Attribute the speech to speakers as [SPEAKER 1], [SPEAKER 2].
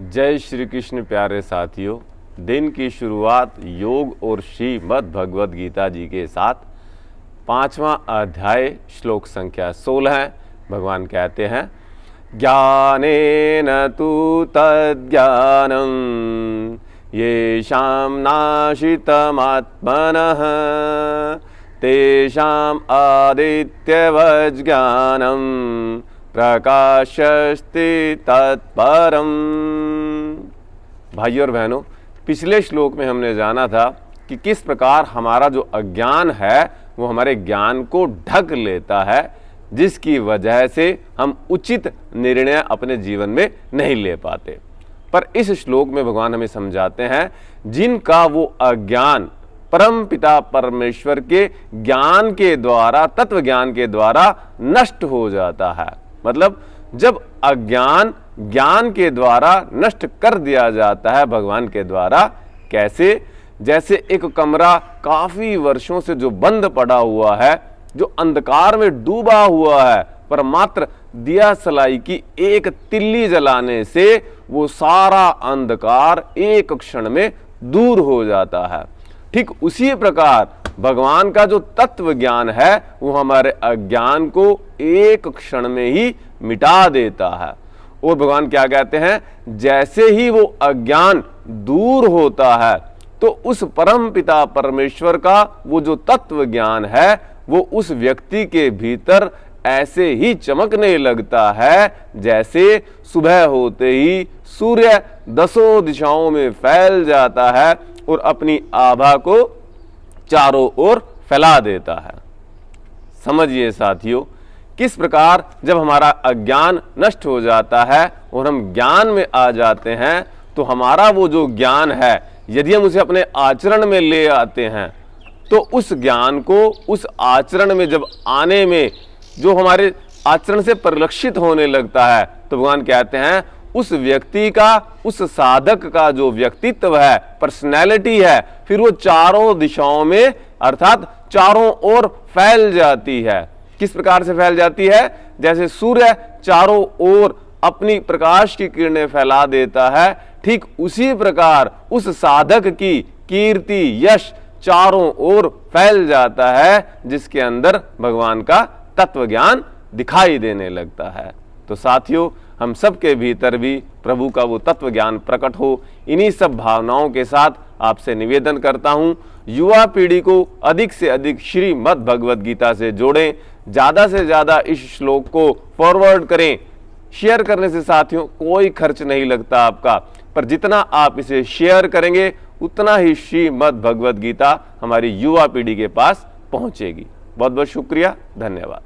[SPEAKER 1] जय श्री कृष्ण प्यारे साथियों। दिन की शुरुआत योग और श्रीमद् भगवद गीता जी के साथ 5वां अध्याय श्लोक संख्या 16। भगवान कहते हैं, ज्ञानेन तु तद्ज्ञानं येषां नाशितमात्मनः तेषाम् आदित्यवज् ज्ञानं प्रकाशस्ति तत्परम। भाइयों और बहनों, पिछले श्लोक में हमने जाना था कि किस प्रकार हमारा जो अज्ञान है वो हमारे ज्ञान को ढक लेता है, जिसकी वजह से हम उचित निर्णय अपने जीवन में नहीं ले पाते। पर इस श्लोक में भगवान हमें समझाते हैं, जिनका वो अज्ञान परम पिता परमेश्वर के ज्ञान के द्वारा, तत्व ज्ञान के द्वारा नष्ट हो जाता है। मतलब जब अज्ञान ज्ञान के द्वारा नष्ट कर दिया जाता है भगवान के द्वारा। कैसे? जैसे एक कमरा काफी वर्षों से जो बंद पड़ा हुआ है, जो अंधकार में डूबा हुआ है, पर मात्र दिया सलाई की एक तिल्ली जलाने से वो सारा अंधकार एक क्षण में दूर हो जाता है। ठीक उसी प्रकार भगवान का जो तत्व ज्ञान है वो हमारे अज्ञान को एक क्षण में ही मिटा देता है। और भगवान क्या कहते हैं, जैसे ही वो अज्ञान दूर होता है तो उस परम पिता परमेश्वर का वो जो तत्व ज्ञान है वो उस व्यक्ति के भीतर ऐसे ही चमकने लगता है, जैसे सुबह होते ही सूर्य दसों दिशाओं में फैल जाता है और अपनी आभा को चारों ओर फैला देता है। समझिए साथियों, किस प्रकार जब हमारा अज्ञान नष्ट हो जाता है और हम ज्ञान में आ जाते हैं, तो हमारा वो जो ज्ञान है, यदि हम उसे अपने आचरण में ले आते हैं, तो उस ज्ञान को उस आचरण में जब आने में जो हमारे आचरण से परिलक्षित होने लगता है, तो भगवान कहते हैं उस व्यक्ति का, उस साधक का जो व्यक्तित्व है, पर्सनैलिटी है, फिर वो चारों दिशाओं में अर्थात चारों ओर फैल जाती है। किस प्रकार से फैल जाती है? जैसे सूर्य चारों ओर अपनी प्रकाश की किरणें फैला देता है, ठीक उसी प्रकार उस साधक की कीर्ति यश चारों ओर फैल जाता है, जिसके अंदर भगवान का तत्व ज्ञान दिखाई देने लगता है। तो साथियों, हम सबके भीतर भी प्रभु का वो तत्व ज्ञान प्रकट हो, इन्हीं सब भावनाओं के साथ आपसे निवेदन करता हूं, युवा पीढ़ी को अधिक से अधिक श्रीमद् भगवद गीता से जोड़ें, ज्यादा से ज्यादा इस श्लोक को फॉरवर्ड करें। शेयर करने से साथियों कोई खर्च नहीं लगता आपका, पर जितना आप इसे शेयर करेंगे उतना ही श्रीमद् भगवद गीता हमारी युवा पीढ़ी के पास पहुंचेगी। बहुत बहुत शुक्रिया, धन्यवाद।